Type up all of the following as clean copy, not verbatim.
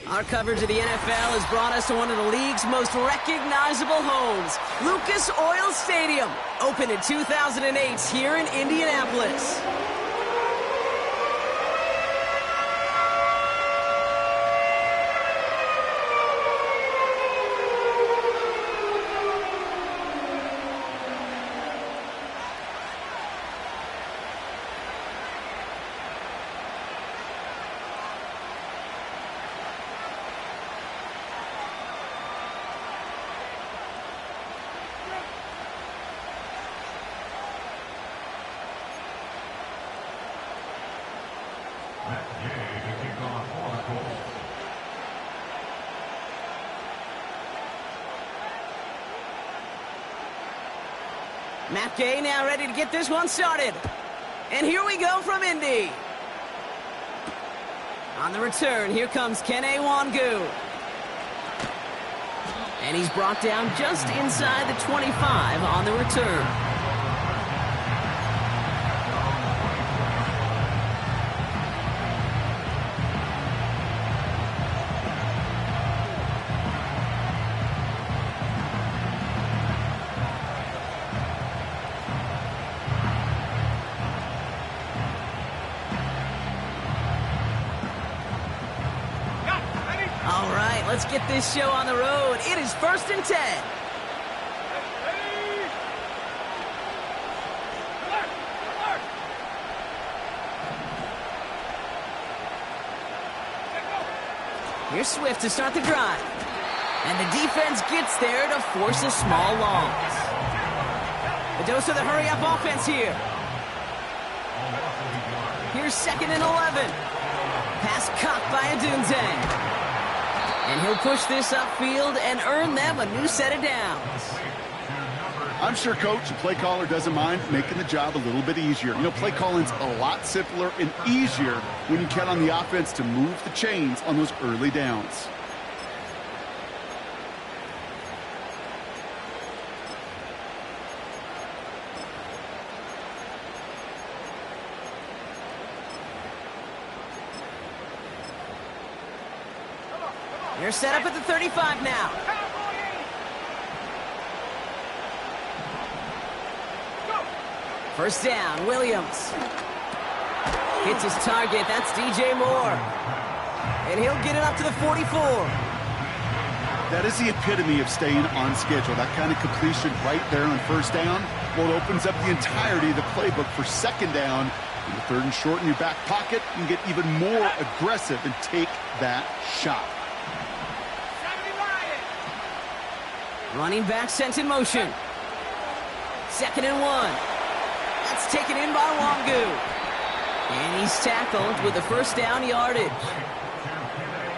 Our coverage of the NFL has brought us to one of the league's most recognizable homes, Lucas Oil Stadium, opened in 2008 here in Indianapolis. Matt Gay now ready to get this one started. And here we go from Indy. On the return, here comes Kene Wangu. And he's brought down just inside the 25 on the return. All right, let's get this show on the road. It is 1st and 10. Here's Swift to start the drive. And the defense gets there to force a small loss. The dose of the hurry-up offense here. Here's 2nd and 11. Pass caught by Adunze. And he'll push this upfield and earn them a new set of downs. I'm sure Coach, the play caller, doesn't mind making the job a little bit easier. You know, play calling's a lot simpler and easier when you count on the offense to move the chains on those early downs. They're set up at the 35 now. First down, Williams. Hits his target, that's DJ Moore. And he'll get it up to the 44. That is the epitome of staying on schedule. That kind of completion right there on first down. Well, it opens up the entirety of the playbook for second down. In the 3rd and short in your back pocket, you can get even more aggressive and take that shot. Running back sent in motion. 2nd and 1. That's taken in by Wangu. And he's tackled with the first down yardage.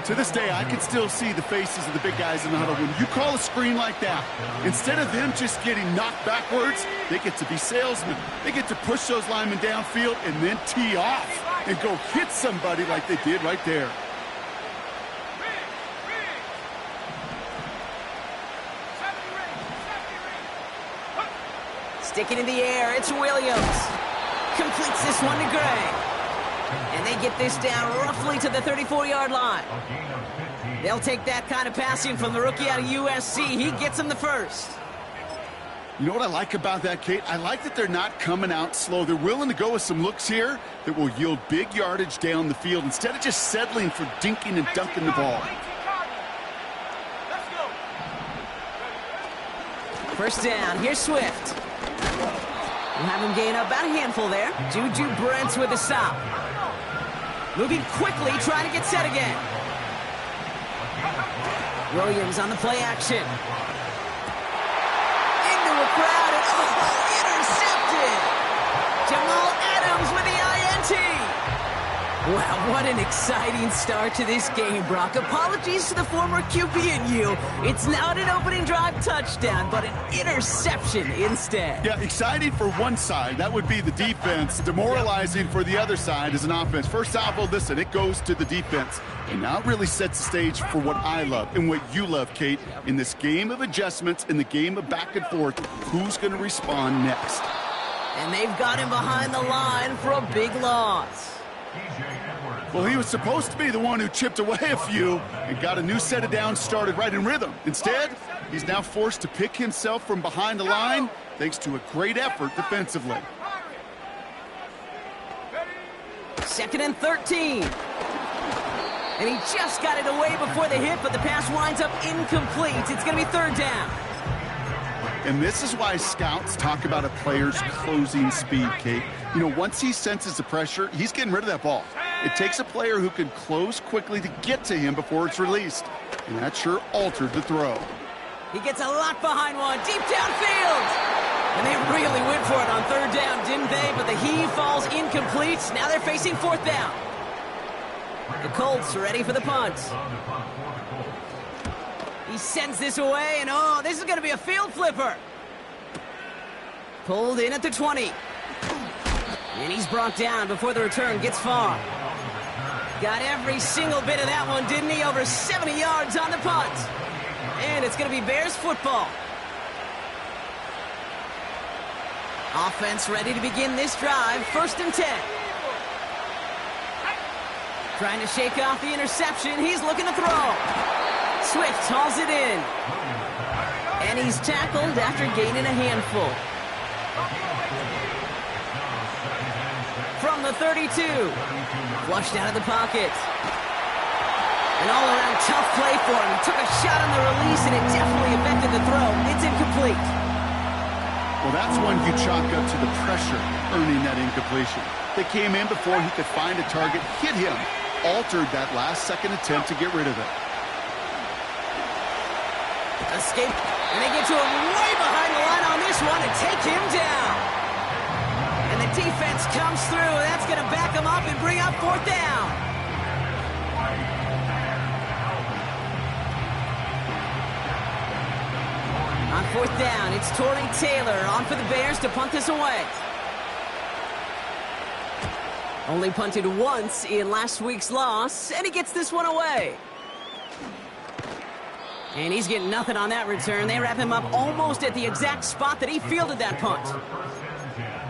To this day, I can still see the faces of the big guys in the huddle. When you call a screen like that, instead of them just getting knocked backwards, they get to be salesmen. They get to push those linemen downfield and then tee off and go hit somebody like they did right there. Sticking in the air, it's Williams. Completes this one to Gray. And they get this down roughly to the 34-yard line. They'll take that kind of passing from the rookie out of USC. He gets them the first. You know what I like about that, Kate? I like that they're not coming out slow. They're willing to go with some looks here that will yield big yardage down the field instead of just settling for dinking and dunking the ball. First down, here's Swift. We'll have him gain up about a handful there. Juju Brents with a stop. Moving quickly, trying to get set again. Williams on the play action. Into a crowd and intercepted. Jamal Adams with the INT. Wow, what an exciting start to this game, Brock. Apologies to the former QB and you. It's not an opening drive touchdown, but an interception instead. Yeah, exciting for one side. That would be the defense. Demoralizing for the other side as an offense. First salvo, listen, it goes to the defense. And now it really sets the stage for what I love and what you love, Kate. In this game of adjustments, in the game of back and forth, who's going to respond next? And they've got him behind the line for a big loss. Well, he was supposed to be the one who chipped away a few and got a new set of downs started right in rhythm. Instead, he's now forced to pick himself from behind the line thanks to a great effort defensively. 2nd and 13. And he just got it away before the hit, but the pass winds up incomplete. It's going to be 3rd down. And this is why scouts talk about a player's closing speed, Kate. You know, once he senses the pressure, he's getting rid of that ball. It takes a player who can close quickly to get to him before it's released. And that sure altered the throw. He gets a lot behind one, deep downfield. And they really went for it on 3rd down, didn't they? But the heave falls incomplete. Now they're facing 4th down. The Colts are ready for the punt. He sends this away, and oh, this is going to be a field flipper. Pulled in at the 20. And he's brought down before the return gets far. Got every single bit of that one, didn't he? Over 70 yards on the punt. And it's going to be Bears football. Offense ready to begin this drive. 1st and 10. Trying to shake off the interception. He's looking to throw. Swift hauls it in. And he's tackled after gaining a handful. From the 32. Flushed out of the pocket. An all-around tough play for him. He took a shot on the release, and it definitely affected the throw. It's incomplete. Well, that's one you chalk up to the pressure earning that incompletion. They came in before he could find a target, hit him, altered that last-second attempt to get rid of it. Escape, and they get to him way behind the line on this one and take him down. And the defense comes through. That's going to back him up and bring up 4th down. On 4th down, it's Torrey Taylor on for the Bears to punt this away. Only punted once in last week's loss, and he gets this one away. And he's getting nothing on that return. They wrap him up almost at the exact spot that he fielded that punt.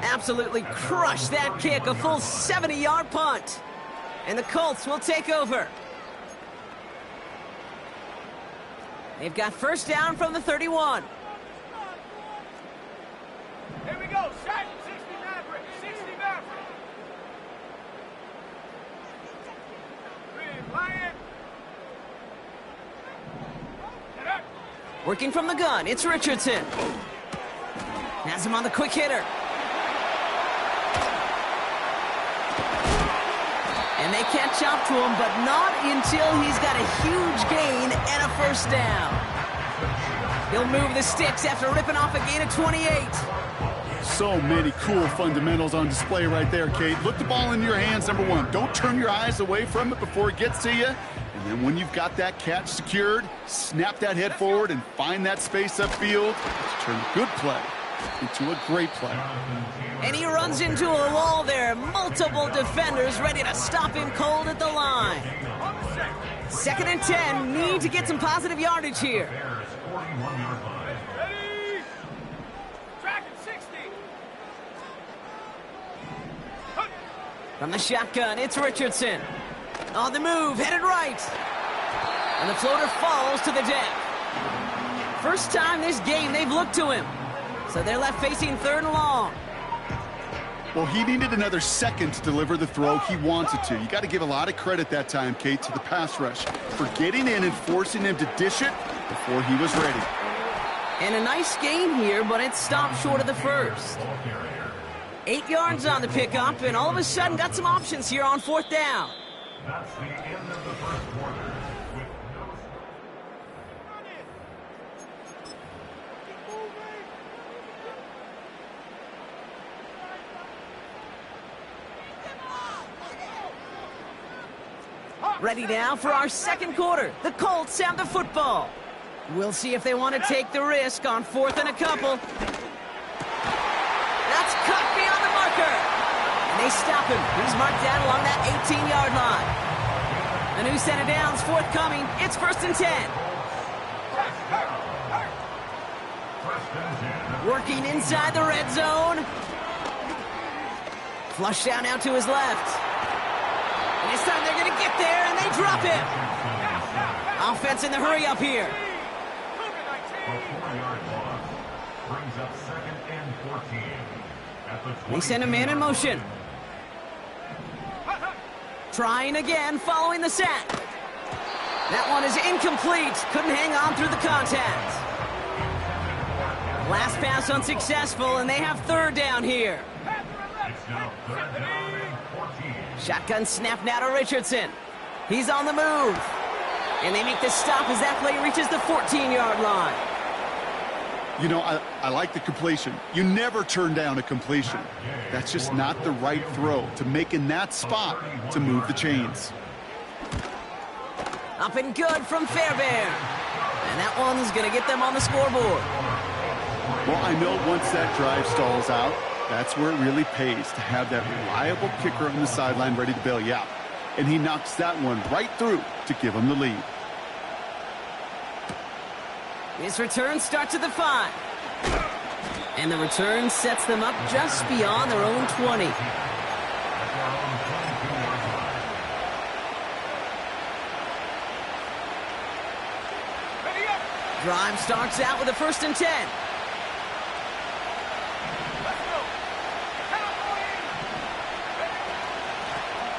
Absolutely crushed that kick, a full 70-yard punt. And the Colts will take over. They've got 1st down from the 31. Here we go, set. 60 Maverick, 60 Maverick. Lion. Working from the gun, it's Richardson. Has him on the quick hitter. And they catch up to him, but not until he's got a huge gain and a 1st down. He'll move the sticks after ripping off a gain of 28. So many cool fundamentals on display right there, Kate. Look the ball in your hands, number one. Don't turn your eyes away from it before it gets to you. And then when you've got that catch secured, snap that head forward and find that space upfield to turn a good play into a great play. And he runs into a wall there. Multiple defenders ready to stop him cold at the line. 2nd and 10. Need to get some positive yardage here. Ready. Track at 60. From the shotgun, it's Richardson. On the move, headed right. And the floater falls to the deck. First time this game they've looked to him. So they're left facing 3rd and long. Well, he needed another second to deliver the throw he wanted to. You got to give a lot of credit that time, Kate, to the pass rush for getting in and forcing him to dish it before he was ready. And a nice gain here, but it stopped short of the 1st. 8 yards on the pickup, and all of a sudden got some options here on 4th down. That's the end of the 1st quarter. Ready now for our 2nd quarter. The Colts have the football. We'll see if they want to take the risk on 4th and a couple. That's cut beyond the marker. And they stop him. He's marked down along that 18-yard line. A new set of downs forthcoming. It's 1st and 10. Working inside the red zone. Flush down now to his left. And This time they're going to get there, and they drop him. Offense in the hurry up here. A 4-yard loss brings up 2nd and 14. At the They send a man in motion. Trying again following the sack. That one is incomplete. Couldn't hang on through the contact. Last pass unsuccessful, and they have 3rd down here. It's now 3rd down and 14. Shotgun snap now to Richardson. He's on the move. And they make the stop as that play reaches the 14-yard line. You know, I like the completion. You never turn down a completion. That's just not the right throw to make in that spot to move the chains. Up and good from Fairbairn. And that one's going to get them on the scoreboard. Well, I know once that drive stalls out, that's where it really pays to have that reliable kicker on the sideline ready to bail you out. And he knocks that one right through to give him the lead. His return starts at the 5. And the return sets them up just beyond their own 20. Drive starts out with a 1st and 10.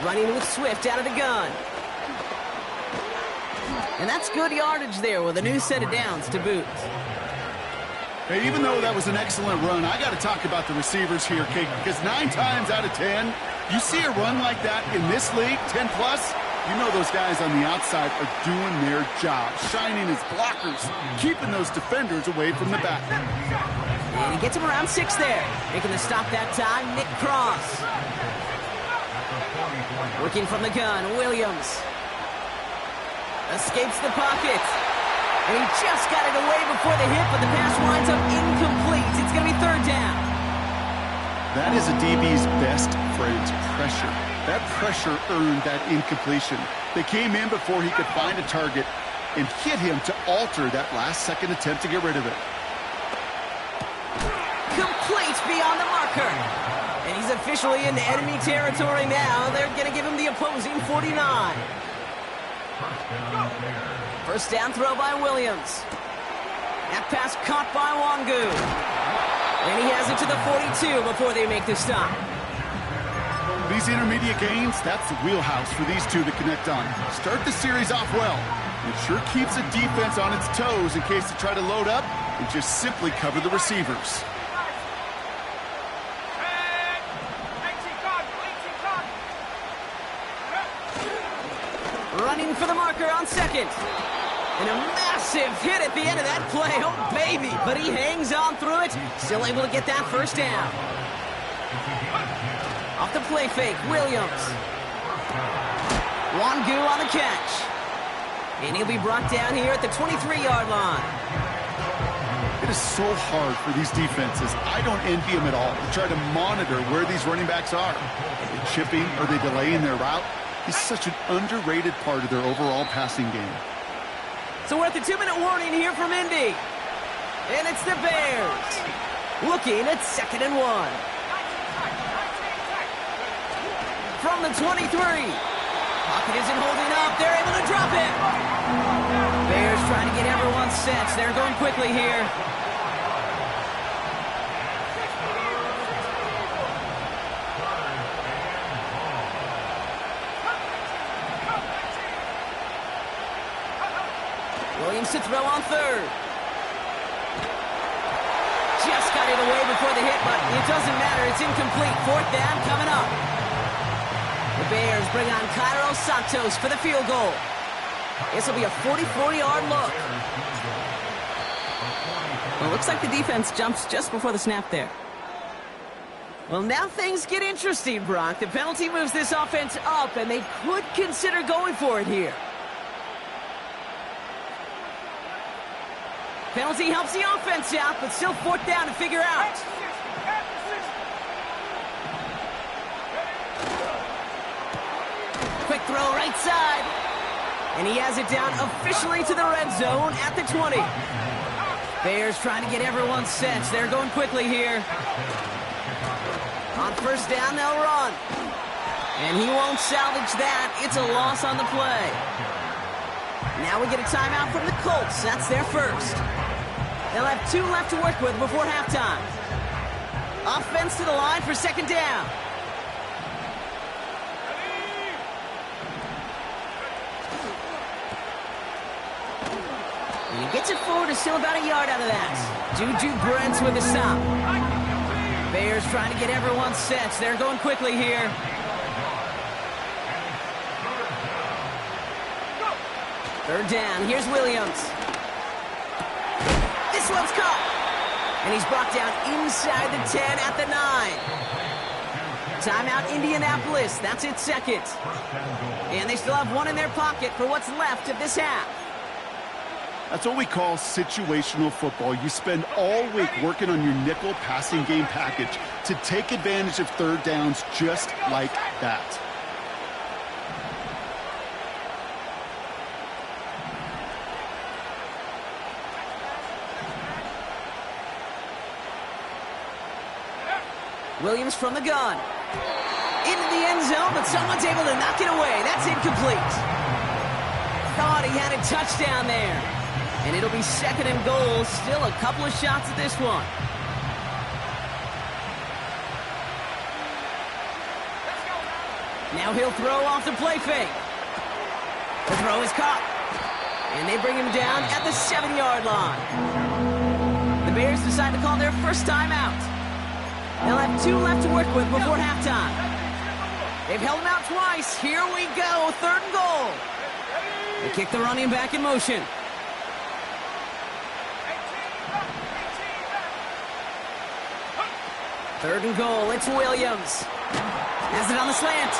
Running with Swift out of the gun. And that's good yardage there with a new set of downs to boot. Hey, even though that was an excellent run, I got to talk about the receivers here, Kate, because 9 times out of 10, you see a run like that in this league, 10+, you know those guys on the outside are doing their job, shining as blockers, keeping those defenders away from the back. And he gets him around 6 there. Making the stop that time, Nick Cross. Working from the gun, Williams. Escapes the pocket. And he just got it away before the hit, but the pass winds up incomplete. It's going to be 3rd down. That is a DB's best friend, pressure. That pressure earned that incompletion. They came in before he could find a target and hit him to alter that last-second attempt to get rid of it. Complete beyond the marker. And he's officially into enemy territory now. They're going to give him the opposing 49. First down throw by Williams. That pass caught by Wangu. And he has it to the 42 before they make the stop. These intermediate gains, that's the wheelhouse for these two to connect on. Start the series off well. It sure keeps the defense on its toes in case they try to load up and just simply cover the receivers. Running for the marker on 2nd. And a massive hit at the end of that play. Oh, baby. But he hangs on through it. Still able to get that 1st down. Off the play fake, Williams. Wangu on the catch. And he'll be brought down here at the 23-yard line. It is so hard for these defenses. I don't envy them at all to try to monitor where these running backs are. Are they chipping? Are they delaying their route? He's such an underrated part of their overall passing game. So we're at the 2-minute warning here from Indy. And it's the Bears. Looking at 2nd and 1. From the 23. Pocket isn't holding up. They're able to drop it. Bears trying to get everyone set. They're going quickly here. Williams to throw on 3rd. Just got it away before the hit, but it doesn't matter. It's incomplete. 4th down coming up. The Bears bring on Cairo Santos for the field goal. This will be a 44-yard look. Well, it looks like the defense jumps just before the snap there. Well, now things get interesting, Brock. The penalty moves this offense up, and they could consider going for it here. Penalty helps the offense out, but still 4th down to figure out. Quick throw right side. And he has it down officially to the red zone at the 20. Bears trying to get everyone set. They're going quickly here. On 1st down, they'll run. And he won't salvage that. It's a loss on the play. Now we get a timeout from the Colts. That's their first. They'll have 2 left to work with before halftime. Offense to the line for second down. And he gets it forward to still about a yard out of that. Juju Brents with a stop. Bears trying to get everyone set. They're going quickly here. Third down. Here's Williams. This one's caught. And he's brought down inside the 10 at the 9. Timeout Indianapolis. That's its second. And they still have 1 in their pocket for what's left of this half. That's what we call situational football. You spend all week working on your nickel passing game package to take advantage of third downs just like that. Williams from the gun. Into the end zone, but someone's able to knock it away. That's incomplete. Thought he had a touchdown there. And it'll be second and goal. Still a couple of shots at this one. Now he'll throw off the play fake. The throw is caught. And they bring him down at the 7-yard line. The Bears decide to call their first timeout. They'll have 2 left to work with before halftime. They've held him out twice. Here we go. Third and goal. They kick the running back in motion. Third and goal. It's Williams. Has it on the slant.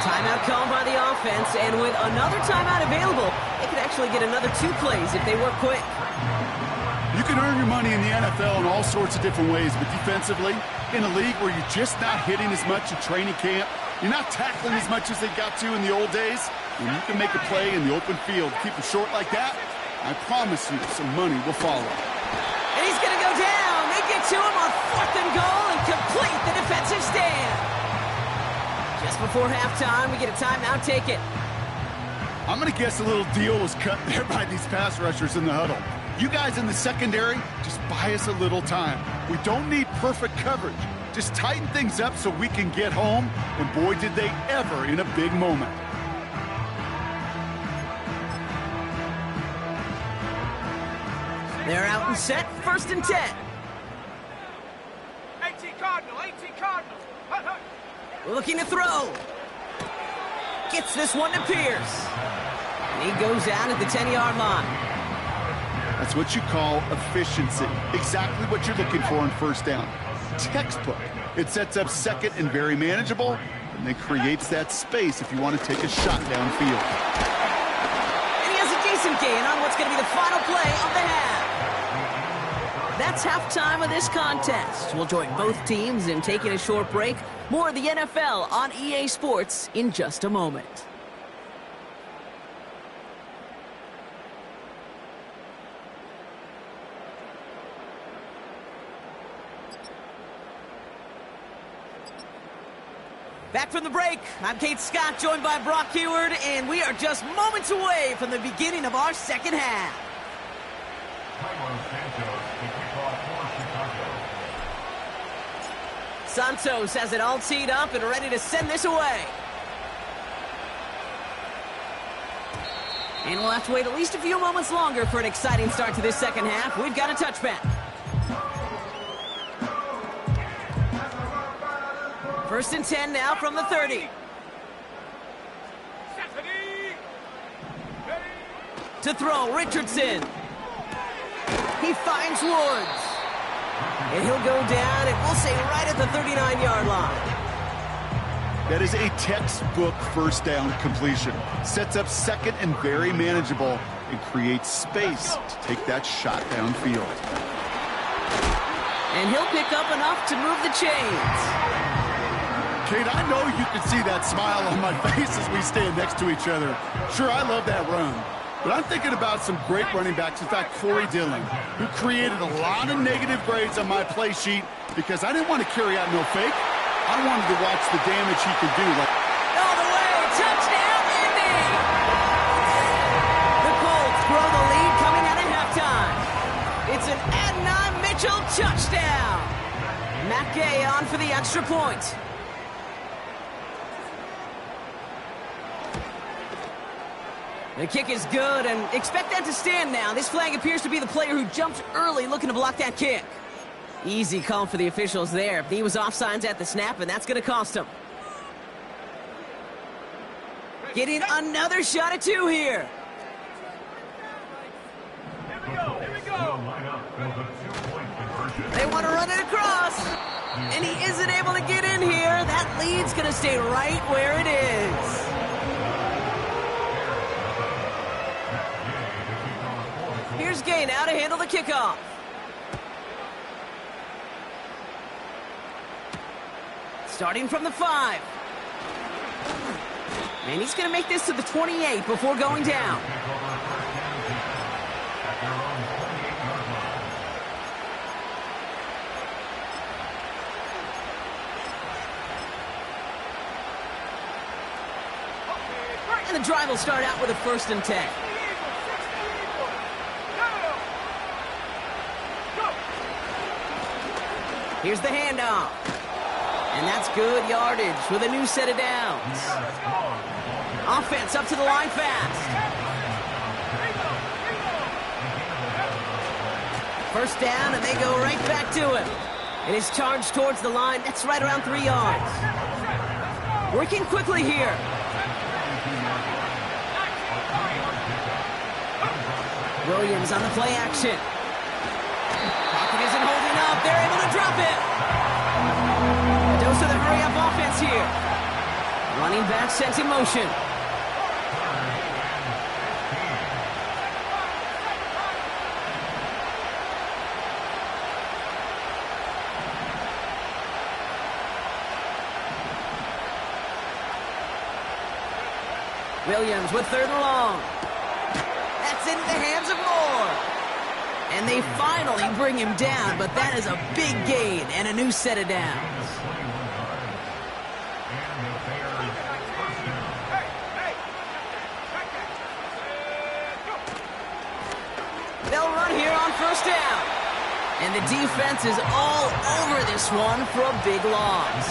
Timeout called by the offense. And with another timeout available, they could actually get another 2 plays if they work quick. You can earn your money in the NFL in all sorts of different ways, but defensively, in a league where you're just not hitting as much in training camp, you're not tackling as much as they got to in the old days, when you can make a play in the open field, keep it short like that, I promise you some money will follow. And he's going to go down. They get to him on 4th and goal and complete the defensive stand. Just before halftime, we get a timeout. Take it. I'm going to guess a little deal was cut there by these pass rushers in the huddle. You guys in the secondary, just buy us a little time. We don't need perfect coverage. Just tighten things up so we can get home, and boy, did they ever in a big moment. They're out and set, 1st and 10. 18 Cardinal, 18 Cardinal. Looking to throw. Gets this one to Pierce. And he goes out at the 10-yard line. That's what you call efficiency. Exactly what you're looking for on first down. Textbook. It sets up second and very manageable, and then creates that space if you want to take a shot downfield. And he has a decent gain on what's going to be the final play of the half. That's halftime of this contest. We'll join both teams in taking a short break. More of the NFL on EA Sports in just a moment. Back from the break, I'm Kate Scott, joined by Brock Heward, and we are just moments away from the beginning of our second half. Santos has it all teed up and ready to send this away. And we'll have to wait at least a few moments longer for an exciting start to this second half. We've got a touchback. 1st and 10 now from the 30. To throw, Richardson. He finds Woods. And he'll go down, and we'll say right at the 39-yard line. That is a textbook first down completion. Sets up second and very manageable, and creates space to take that shot downfield. And he'll pick up enough to move the chains. Kate, I know you can see that smile on my face as we stand next to each other. Sure, I love that run. But I'm thinking about some great running backs. In fact, Corey Dillon, who created a lot of negative grades on my play sheet because I didn't want to carry out no fake. I wanted to watch the damage he could do. Like Zach Gay on for the extra point. The kick is good, and expect that to stand now. This flag appears to be the player who jumped early looking to block that kick. Easy call for the officials there. He was offsides at the snap, and that's going to cost him. Getting another shot at 2 here. Here we go. They want to run it across. And he isn't able to get in here. That lead's going to stay right where it is. Here's Gay now to handle the kickoff. Starting from the 5. And he's going to make this to the 28 before going down. And the drive will start out with a 1st and 10. Here's the handoff. And that's good yardage with a new set of downs. Offense up to the line fast. 1st down, and they go right back to him. It is charged towards the line. That's right around 3 yards. Working quickly here. Williams on the play action. Pocket isn't holding up. They're able to drop it. A dose of the hurry-up offense here. Running back sent in motion. Williams with 3rd and long. That's into the hands of Moore. And they finally bring him down, but that is a big gain and a new set of downs. They'll run here on 1st down. And the defense is all over this one for a big loss.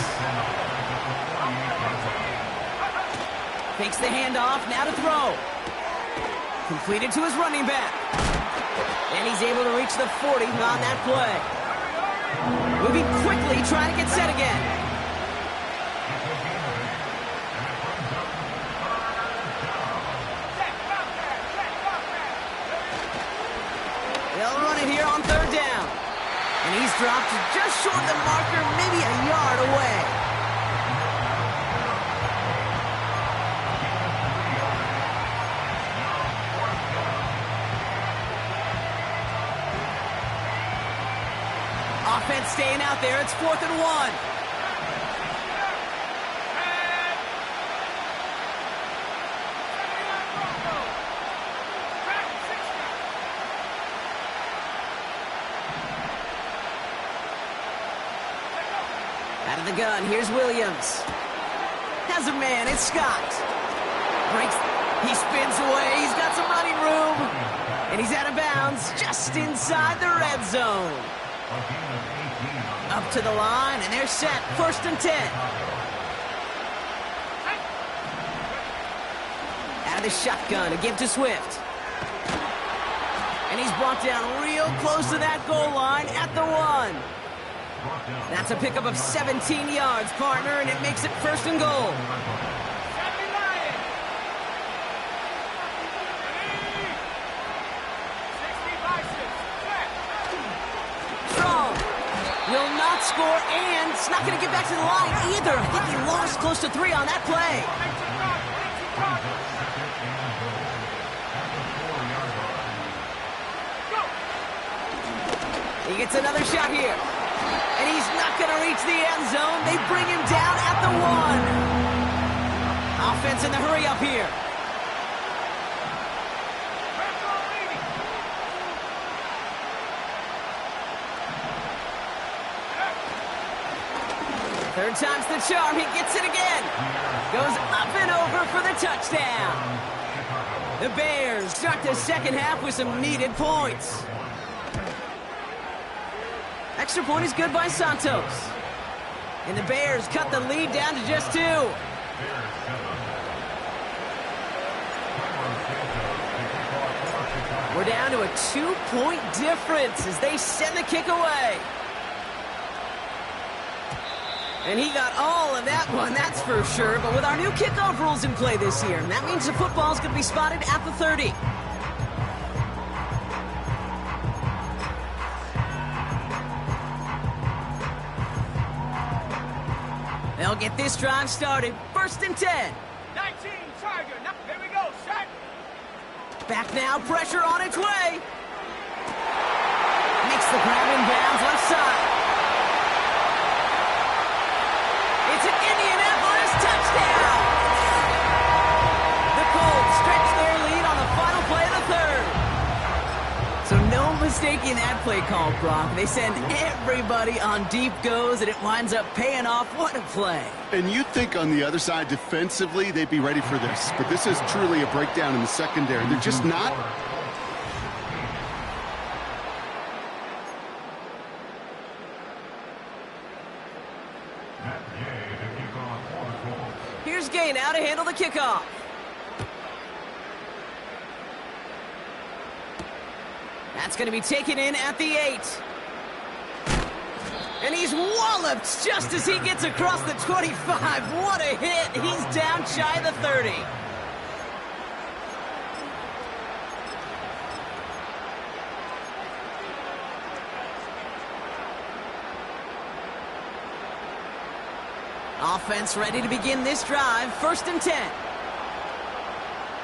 Takes the handoff, now to throw. Completed to his running back. And he's able to reach the 40 on that play. Moving quickly, trying to get set again. They'll run it here on 3rd down. And he's dropped just short of the marker, maybe a yard away. Offense staying out there. It's 4th and 1. Out of the gun, here's Williams. Has a man, it's Scott. Breaks, he spins away, he's got some running room. And he's out of bounds, just inside the red zone. Up to the line, and they're set. 1st and 10. Out of the shotgun, a give to Swift. And he's brought down real close to that goal line at the 1. That's a pickup of 17 yards, partner, and it makes it 1st and goal. Will not score, and it's not going to get back to the line either. I think he lost close to 3 on that play. He gets another shot here. And he's not going to reach the end zone. They bring him down at the 1. Offense in the hurry up here. Third time's the charm. He gets it again. Goes up and over for the touchdown. The Bears start the 2nd half with some needed points. Extra point is good by Santos. And the Bears cut the lead down to just 2. We're down to a 2-point difference as they send the kick away. And he got all of that one, that's for sure. But with our new kickoff rules in play this year, that means the football's going to be spotted at the 30. They'll get this drive started. 1st and 10. 19, Tiger. Now, here we go. Set. Back now, pressure on its way. Makes the grab in bounds left side. It's an Indianapolis touchdown. The Colts stretch their lead on the final play of the 3rd. So no mistaking that play call, Brock. They send everybody on deep goes, and it winds up paying off. What a play. And you'd think on the other side, defensively, they'd be ready for this. But this is truly a breakdown in the secondary. They're just not. Here's Gay now to handle the kickoff. That's going to be taken in at the 8. And he's walloped just as he gets across the 25. What a hit. He's down shy of the 30. Offense ready to begin this drive. 1st and 10.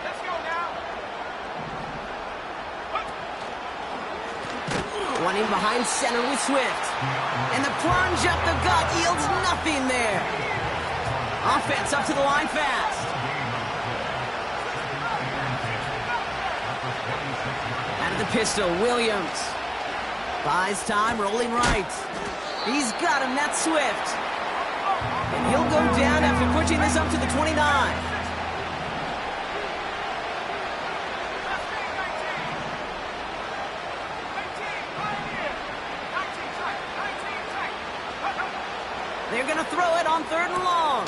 Let's go now. One in behind center with Swift. And the plunge up the gut yields nothing there. Offense up to the line fast. Out of the pistol, Williams. Buys time, rolling right. He's got him, that's Swift. And he'll go down after pushing this up to the 29. They're going to throw it on 3rd and long.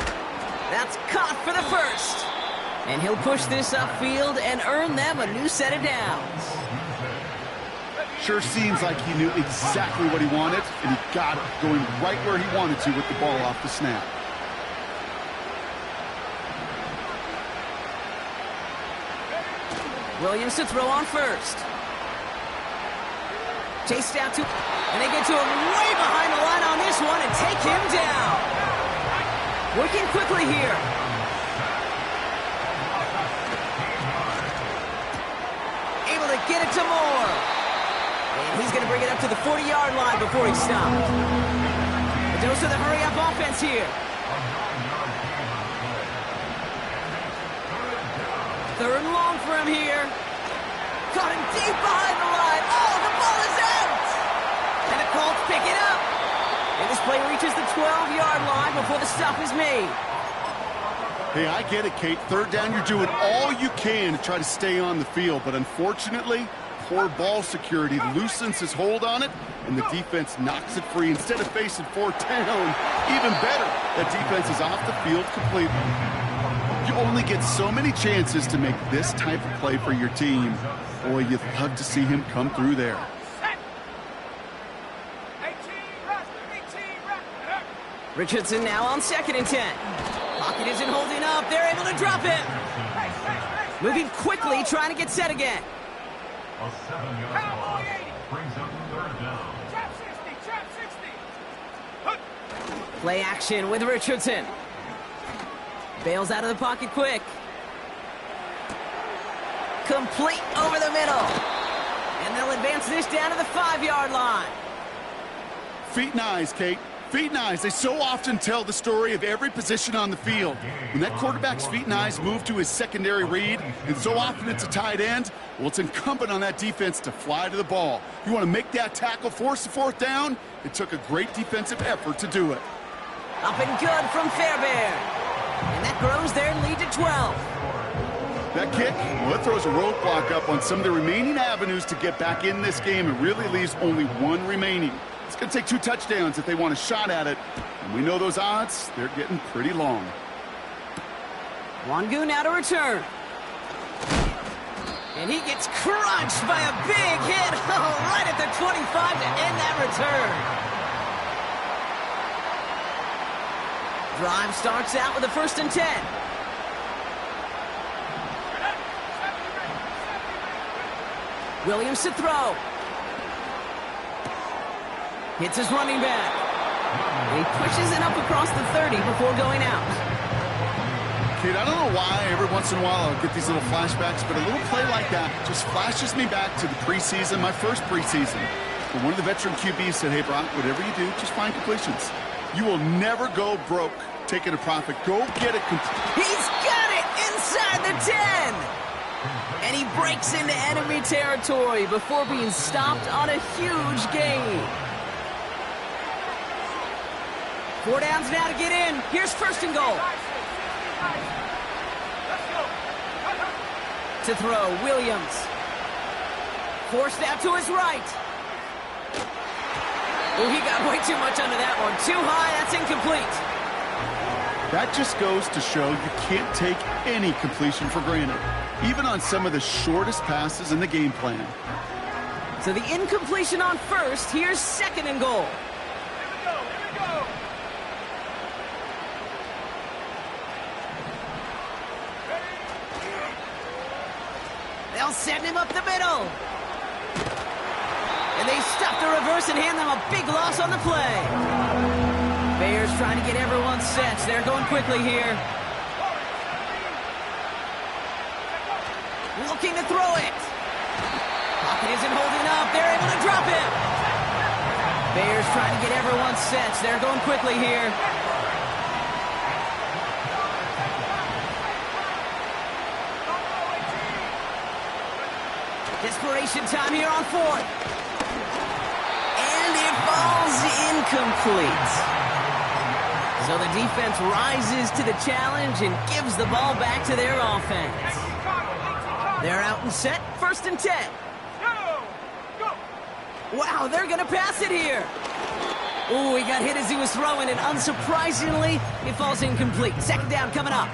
That's caught for the 1st. And he'll push this upfield and earn them a new set of downs. Sure seems like he knew exactly what he wanted, and he got it, going right where he wanted to with the ball off the snap. Williams to throw on 1st. Chased out to, and they get to him way behind the line on this one and take him down. Working quickly here. Able to get it to Moore. And he's going to bring it up to the 40-yard line before he stopped. A dose of the hurry-up offense here. 3rd and long for him here. Caught him deep behind the line. Oh, the ball is out! And the Colts pick it up. And this play reaches the 12-yard line before the stop is made. Hey, I get it, Kate. 3rd down, you're doing all you can to try to stay on the field. But unfortunately, poor ball security loosens his hold on it, and the defense knocks it free. Instead of facing 4th down, even better, that defense is off the field completely. You only get so many chances to make this type of play for your team. Boy, you'd love to see him come through there. Richardson now on 2nd and 10. Pocket isn't holding up. They're able to drop it. Moving quickly, trying to get set again. A 7-yard loss brings up 3rd down. Trap 60. Play action with Richardson. Bails out of the pocket quick. Complete over the middle. And they'll advance this down to the 5-yard line. Feet and eyes, Kate. Feet and eyes. They so often tell the story of every position on the field. When that quarterback's feet and eyes move to his secondary read, and so often it's a tight end, well, it's incumbent on that defense to fly to the ball. You want to make that tackle, force the 4th down? It took a great defensive effort to do it. Up and good from Fairbairn. And that grows their lead to 12. That kick, well, it throws a roadblock up on some of the remaining avenues to get back in this game. It really leaves only one remaining. It's going to take 2 touchdowns if they want a shot at it. And we know those odds, they're getting pretty long. Wangu now to return. And he gets crunched by a big hit. Oh, right at the 25 to end that return. Drive starts out with a 1st and 10. Williams to throw. Hits his running back. He pushes it up across the 30 before going out. Kate, I don't know why every once in a while I'll get these little flashbacks, but a little play like that just flashes me back to the preseason, my first preseason. But one of the veteran QBs said, hey, Brock, whatever you do, just find completions. You will never go broke taking a profit. Go get it complete. He's got it inside the 10. And he breaks into enemy territory before being stopped on a huge gain. 4 downs now to get in. Here's 1st and goal. To throw, Williams. Forced out to his right. Oh, he got way too much under that one. Too high, that's incomplete. That just goes to show you can't take any completion for granted, even on some of the shortest passes in the game plan. So the incompletion on 1st, here's 2nd and goal. Here we go. They'll send him up the middle. And they stop the reverse and hand them a big loss on the play. Bears trying to get everyone set. They're going quickly here. Looking to throw it. Pocket isn't holding up. They're able to drop it. Bears trying to get everyone set. They're going quickly here. Desperation time here on 4th. And it falls incomplete. So the defense rises to the challenge and gives the ball back to their offense. They're out and set, 1st and 10. Wow, they're going to pass it here. Oh, he got hit as he was throwing, and unsurprisingly, it falls incomplete. 2nd down coming up.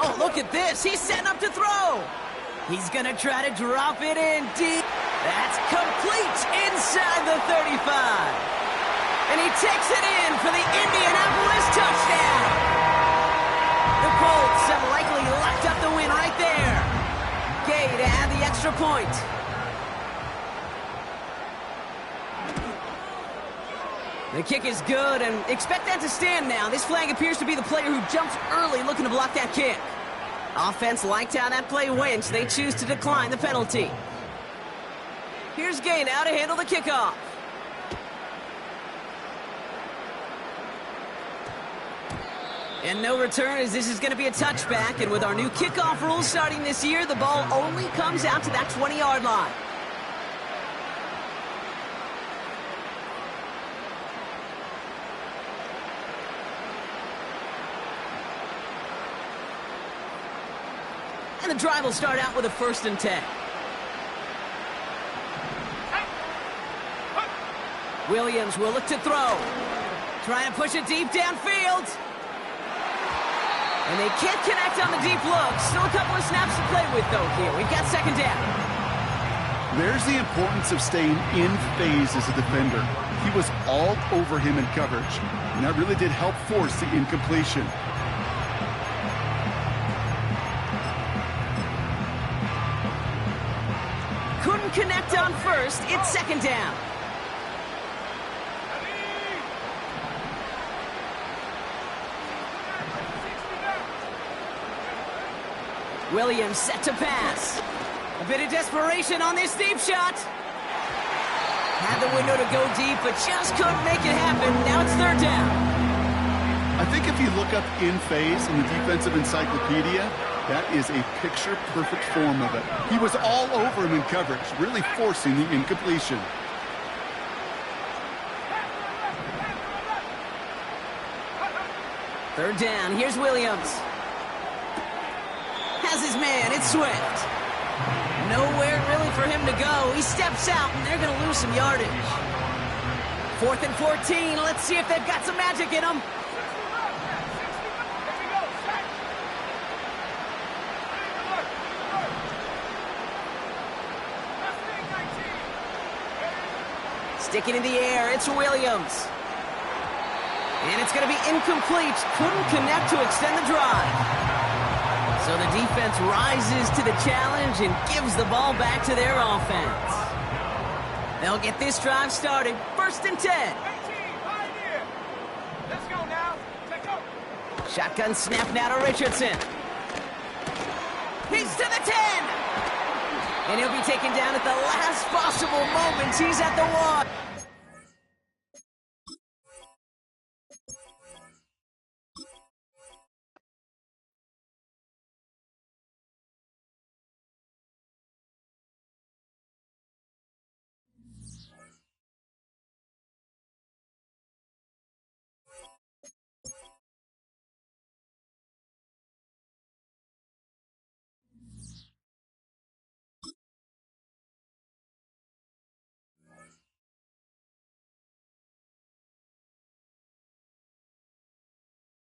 Oh, look at this. He's setting up to throw. He's going to try to drop it in deep. That's complete inside the 35. And he takes it in for the Indianapolis touchdown. The Colts have likely locked up the win right there. Gay to add the extra point. The kick is good, and expect that to stand now. This flag appears to be the player who jumps early looking to block that kick. Offense liked how that play went, so they choose to decline the penalty. Here's Gay now to handle the kickoff. And no return, as this is going to be a touchback. And with our new kickoff rules starting this year, the ball only comes out to that 20-yard line. And the drive will start out with a 1st and 10. Williams will look to throw. Trying to push it deep downfield. And they can't connect on the deep look. Still a couple of snaps to play with, though, here. We've got 2nd down. There's the importance of staying in phase as a defender. He was all over him in coverage, and that really did help force the incompletion. Couldn't connect on 1st. It's 2nd down. Williams set to pass. A bit of desperation on this deep shot. Had the window to go deep, but just couldn't make it happen. Now it's 3rd down. I think if you look up in phase in the defensive encyclopedia, that is a picture-perfect form of it. He was all over him in coverage, really forcing the incompletion. Third down, here's Williams. his man. It's Swift. Nowhere really for him to go. He steps out, and they're going to lose some yardage. 4th and 14. Let's see if they've got some magic in them. Sticking in the air, it's Williams. And it's going to be incomplete. Couldn't connect to extend the drive. So the defense rises to the challenge and gives the ball back to their offense. They'll get this drive started. 1st and 10. Let's go now. Take over. Shotgun snap now to Richardson. He's to the 10. And he'll be taken down at the last possible moment. He's at the 1.